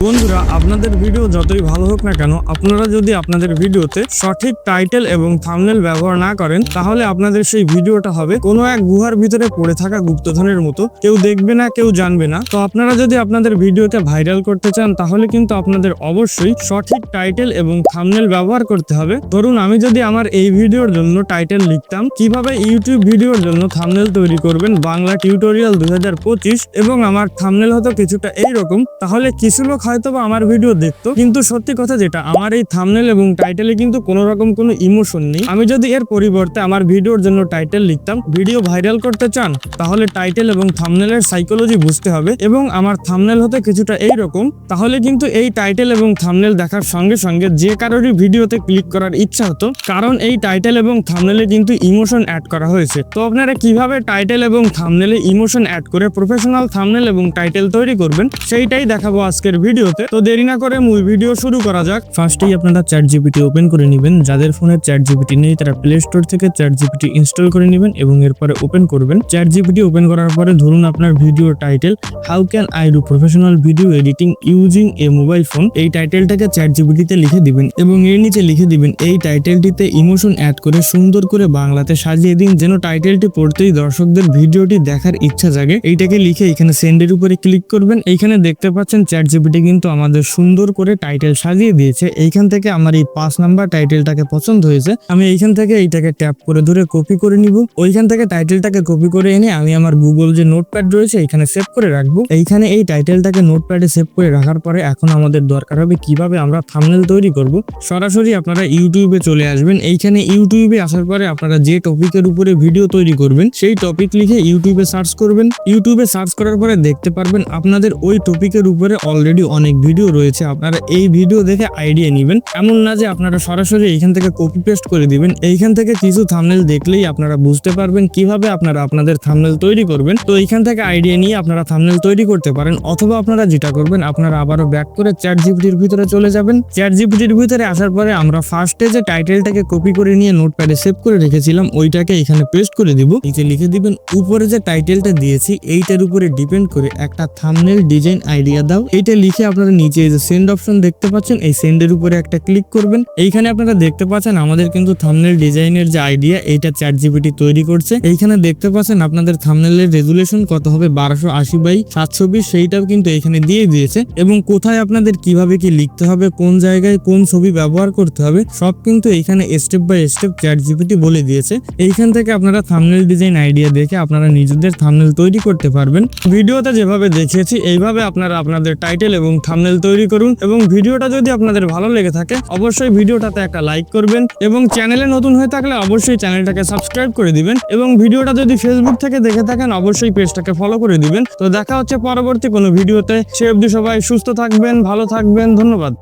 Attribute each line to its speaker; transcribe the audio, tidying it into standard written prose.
Speaker 1: বন্ধুরা, আপনাদের ভিডিও যতই ভালো হোক না কেন, আপনারা যদি আপনাদের ভিডিওতে সঠিক টাইটেল এবং থাম্বনেল ব্যবহার না করেন, তাহলে আপনাদের সেই ভিডিওটা হবে কোনো এক গুহার ভিতরে পড়ে থাকা গুপ্তধনের মতো। কেউ দেখবে না, কেউ জানবে না। তো আপনারা যদি আপনাদের ভিডিওতে ভাইরাল করতে চান, তাহলে কিন্তু আপনাদের অবশ্যই সঠিক টাইটেল এবং থাম্বনেল ব্যবহার করতে হবে। ধরুন, আমি যদি আমার এই ভিডিওর জন্য টাইটেল লিখতাম কিভাবে ইউটিউব ভিডিওর জন্য থাম্বনেল তৈরি করবেন বাংলা টিউটোরিয়াল 2025 এবং আমার থাম্বনেল হতো কিছুটা এইরকম, তাহলে কিছু লোক হয়তোবা আমার ভিডিও দেখতো, কিন্তু সত্যি কথা যেটা, আমার এই থাম্বনেল এবং টাইটেলে কিন্তু কোনো রকম কোনো ইমোশন নেই। আমি যদি এর পরিবর্তে আমার ভিডিওর জন্য টাইটেল লিখতাম ভিডিও ভাইরাল করতে চান, তাহলে টাইটেল এবং থাম্বনেলের সাইকোলজি বুঝতে হবে এবং আমার থাম্বনেল হতে কিছুটা এইরকম, তাহলে কিন্তু এই টাইটেল এবং থাম্বনেল দেখার সঙ্গে সঙ্গে যে কারোরই ভিডিওতে ক্লিক করার ইচ্ছা হতো, কারণ এই টাইটেল এবং থাম্বনেলে কিন্তু ইমোশন অ্যাড করা হয়েছে। তো আপনারা কিভাবে টাইটেল এবং থাম্বনেলে ইমোশন অ্যাড করে প্রফেশনাল থাম্বনেল এবং টাইটেল তৈরি করবেন, সেইটাই দেখাবো আজকের ভিডিওতে। তো দেরি না করে মূল ভিডিও শুরু করা যাক। ফার্স্টেই আপনারা ChatGPT ওপেন করে নেবেন। যাদের ফোনে ChatGPT নেই তারা প্লে স্টোর থেকে ChatGPT ইনস্টল করে নেবেন এবং এরপরে ওপেন করবেন। ChatGPT ওপেন করার পরে ধরুন আপনার video title how can I do professional video editing using a mobile phone, এই টাইটেলটাকে ChatGPT তে লিখে দিবেন এবং এর নিচে লিখে দিবেন এই টাইটেলটিতে ইমোশন অ্যাড করে সুন্দর করে বাংলাতে সাজিয়ে দিন, যেন টাইটেলটি পড়তেই দর্শকদের ভিডিওটি দেখার ইচ্ছা জাগে। এইটাকে লিখে এখানে সেন্ডের উপরে ক্লিক করবেন। এইখানে দেখতে পাচ্ছেন ChatGPT কিন্তু আমাদের সুন্দর করে টাইটেল সাজিয়ে দিয়েছে। এইখান থেকে আমার এই 5 নাম্বার টাইটেলটাকে পছন্দ হয়েছে। আমি এইখান থেকে এইটাকে ট্যাপ করে ধরে কপি করে নিব। ওইখান থেকে টাইটেলটাকে কপি করে এনে আমি আমার গুগল যে নোটপ্যাড রয়েছে এখানে সেভ করে রাখবো। এইখানে এই টাইটেলটাকে নোটপ্যাডে সেভ করে রাখার পরে এখন আমাদের দরকার হবে কিভাবে আমরা থাম্বনেল তৈরি করব। সরাসরি আপনারা ইউটিউবে চলে আসবেন। এইখানে ইউটিউবে আসার পরে আপনারা যে টপিকের উপরে ভিডিও তৈরি করবেন সেই টপিক লিখে ইউটিউবে সার্চ করবেন। ইউটিউবে সার্চ করার পরে দেখতে পারবেন আপনাদের ওই টপিকের উপরে অলরেডি অনেক ভিডিও রয়েছে। আপনারা এই ভিডিও দেখে আইডিয়া নেবেন, এমন না যে আপনারা সরাসরি এইখান থেকে কপি পেস্ট করে দিবেন। এইখান থেকে কিছু থাম্বনেল দেখলেই আপনারা বুঝতে পারবেন কিভাবে আপনারা আপনাদের থাম্বনেল তৈরি করবেন। তো এইখান থেকে আইডিয়া নিয়ে আপনারা থাম্বনেল তৈরি করতে পারেন, অথবা আপনারা যেটা করবেন আপনারা আবারও ব্যাক করে ChatGPTর ভিতরে চলে যাবেন। ChatGPTর ভিতরে আসার পরে আমরা ফার্স্টে যে টাইটেলটাকে কপি করে নিয়ে নোটপ্যাডে সেভ করে রেখেছিলাম ওইটাকে এখানে পেস্ট করে দিব। নিচে লিখে দিবেন উপরে যে টাইটেলটা দিয়েছি এইটার উপরে ডিপেন্ড করে একটা থাম্বনেল ডিজাইন আইডিয়া দাও। এইটা লিখে আপনারা নিচে যে সেন্ড অপশন দেখতে পাচ্ছেন এই সেন্ডের উপরে একটা ক্লিক করবেন। এইখানে আপনারা দেখতে পাচ্ছেন আমাদের কিন্তু থাম্বনেল ডিজাইনের যে আইডিয়া এইটা ChatGPT তৈরি করছে। এইখানে দেখতে পাচ্ছেন আপনাদের থাম্বনেলের রেজুলেশন কত হবে 1280x720, সেইটাও কিন্তু এখানে দিয়ে দিয়েছে এবং কোথায় আপনাদের কিভাবে কি লিখতে হবে, কোন জায়গায় কোন ছবি ব্যবহার করতে হবে সব কিন্তু এইখানে স্টেপ বাই স্টেপ ChatGPT বলে দিয়েছে। এইখান থেকে আপনারা থাম্বনেল ডিজাইন আইডিয়া দেখে আপনারা নিজেদের থাম্বনেল তৈরি করতে পারবেন। ভিডিওতে যেভাবে দেখিয়েছি এইভাবে আপনারা আপনাদের টাইটেল এবং থাম্বনেল তৈরি করুন এবং ভিডিওটা যদি আপনাদের ভালো লেগে থাকে অবশ্যই ভিডিওটাতে একটা লাইক করবেন এবং চ্যানেলে নতুন হয়ে থাকলে অবশ্যই চ্যানেলটাকে সাবস্ক্রাইব করে দিবেন এবং ভিডিওটা যদি ফেসবুক থেকে দেখে থাকেন অবশ্যই পেজটাকে ফলো করে দিবেন। তো দেখা হচ্ছে পরবর্তী কোনো ভিডিওতে। সে অবধি সবাই সুস্থ থাকবেন, ভালো থাকবেন, ধন্যবাদ।